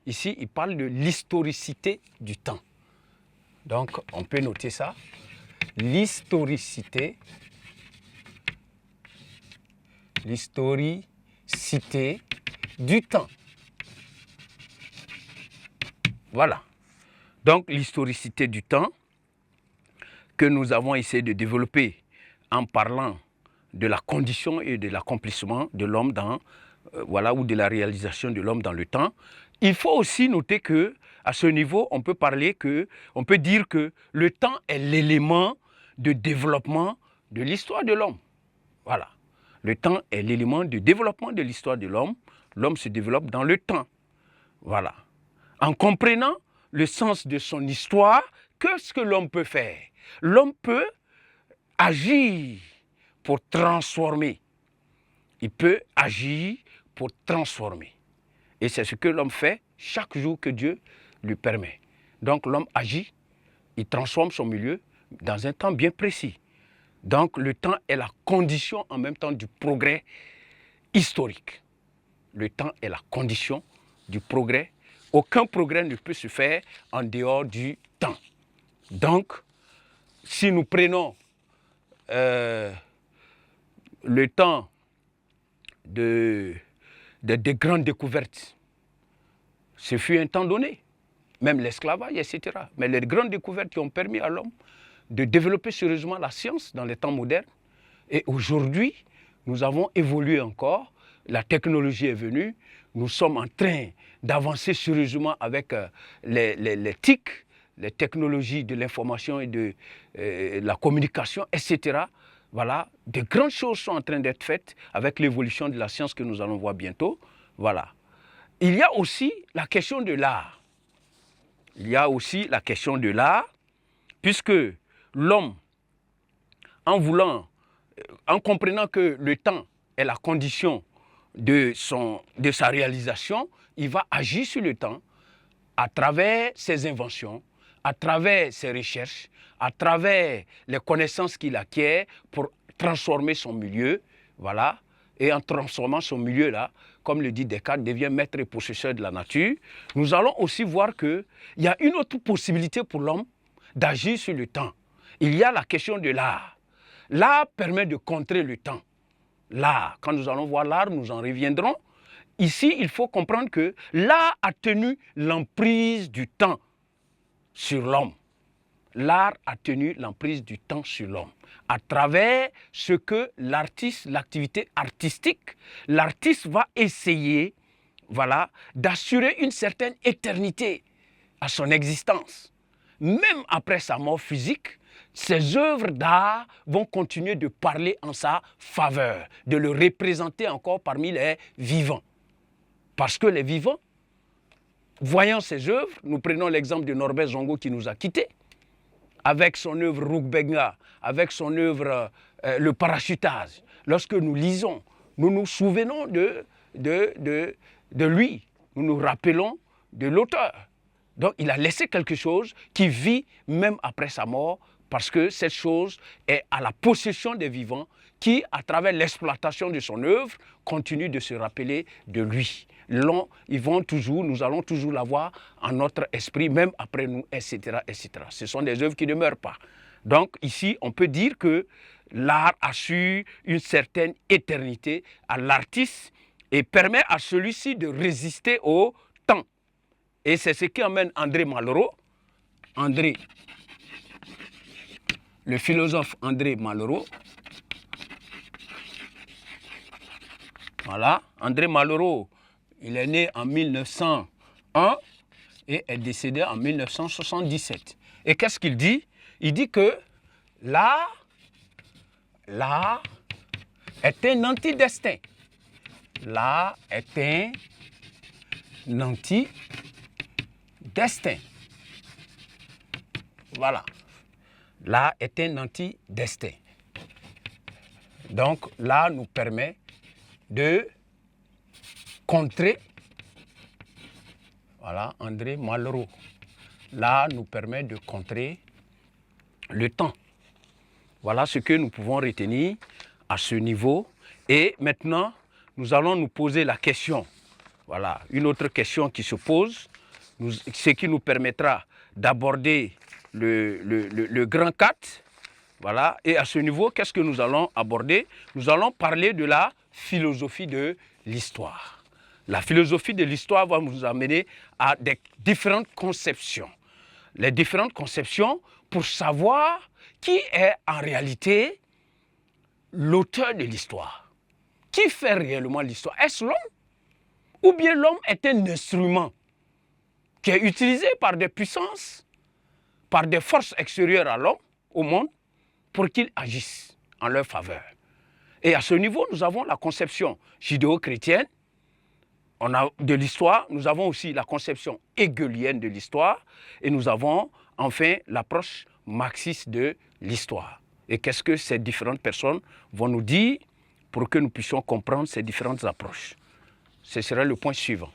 Ici, il parle de l'historicité du temps. Donc, on peut noter ça. L'historicité du temps. Voilà. Donc, l'historicité du temps que nous avons essayé de développer en parlant de la condition et de l'accomplissement de l'homme dans, ou de la réalisation de l'homme dans le temps. Il faut aussi noter que à ce niveau, on peut dire que le temps est l'élément de développement de l'histoire de l'homme. Voilà. Le temps est l'élément de développement de l'histoire de l'homme. L'homme se développe dans le temps. Voilà. En comprenant le sens de son histoire, qu'est-ce que l'homme peut faire? L'homme peut agir pour transformer. Il peut agir pour transformer. Et c'est ce que l'homme fait chaque jour que Dieu lui permet. Donc l'homme agit, il transforme son milieu dans un temps bien précis. Donc le temps est la condition en même temps du progrès historique. Le temps est la condition du progrès. Aucun progrès ne peut se faire en dehors du temps. Donc, si nous prenons le temps des grandes découvertes, ce fut un temps donné, même l'esclavage, etc. Mais les grandes découvertes qui ont permis à l'homme de développer sérieusement la science dans les temps modernes. Et aujourd'hui, nous avons évolué encore, la technologie est venue, nous sommes en train d'avancer sérieusement avec les TIC, les technologies de l'information et de la communication, etc. Voilà, de grandes choses sont en train d'être faites avec l'évolution de la science que nous allons voir bientôt. Voilà. Il y a aussi la question de l'art. Puisque l'homme, en comprenant que le temps est la condition de sa réalisation, il va agir sur le temps à travers ses inventions, à travers ses recherches, à travers les connaissances qu'il acquiert pour transformer son milieu, voilà. Et en transformant son milieu-là, comme le dit Descartes, devient maître et possesseur de la nature. Nous allons aussi voir qu'il y a une autre possibilité pour l'homme d'agir sur le temps. Il y a la question de l'art. L'art permet de contrer le temps. L'art, quand nous allons voir l'art, nous en reviendrons. Ici, il faut comprendre que l'art a tenu l'emprise du temps sur l'homme. L'art a tenu l'emprise du temps sur l'homme. À travers ce que l'artiste, l'activité artistique, l'artiste va essayer, voilà, d'assurer une certaine éternité à son existence. Même après sa mort physique, ses œuvres d'art vont continuer de parler en sa faveur, de le représenter encore parmi les vivants. Parce que les vivants, voyant ses œuvres, nous prenons l'exemple de Norbert Zongo qui nous a quittés, avec son œuvre Rukbenga, avec son œuvre Le Parachutage. Lorsque nous lisons, nous nous souvenons de lui, nous nous rappelons de l'auteur. Donc il a laissé quelque chose qui vit même après sa mort, parce que cette chose est à la possession des vivants qui, à travers l'exploitation de son œuvre, continuent de se rappeler de lui. Nous allons toujours l'avoir en notre esprit, même après nous, etc., etc. Ce sont des œuvres qui ne meurent pas. Donc ici, on peut dire que l'art assure une certaine éternité à l'artiste et permet à celui-ci de résister au temps. Et c'est ce qui emmène André Malraux, le philosophe André Malraux. Voilà, André Malraux, il est né en 1901 et est décédé en 1977. Et qu'est-ce qu'il dit? Il dit que l'art est un antidestin. L'art est un antidestin. Voilà. L'art est un antidestin. Donc, l'art nous permet de contrer, voilà, André Malraux. L'art nous permet de contrer le temps. Voilà ce que nous pouvons retenir à ce niveau. Et maintenant, nous allons nous poser la question Voilà, une autre question qui se pose, ce qui nous permettra d'aborder le grand 4. Voilà, et à ce niveau, qu'est-ce que nous allons aborder? Nous allons parler de la philosophie de l'histoire. La philosophie de l'histoire va nous amener à des différentes conceptions. Les différentes conceptions pour savoir qui est en réalité l'auteur de l'histoire. Qui fait réellement l'histoire? Est-ce l'homme? Ou bien l'homme est un instrument qui est utilisé par des puissances, par des forces extérieures à l'homme, au monde, pour qu'ils agissent en leur faveur. Et à ce niveau, nous avons la conception judéo-chrétienne de l'histoire, nous avons aussi la conception hegelienne de l'histoire, et nous avons enfin l'approche marxiste de l'histoire. Et qu'est-ce que ces différentes personnes vont nous dire pour que nous puissions comprendre ces différentes approches? Ce sera le point suivant.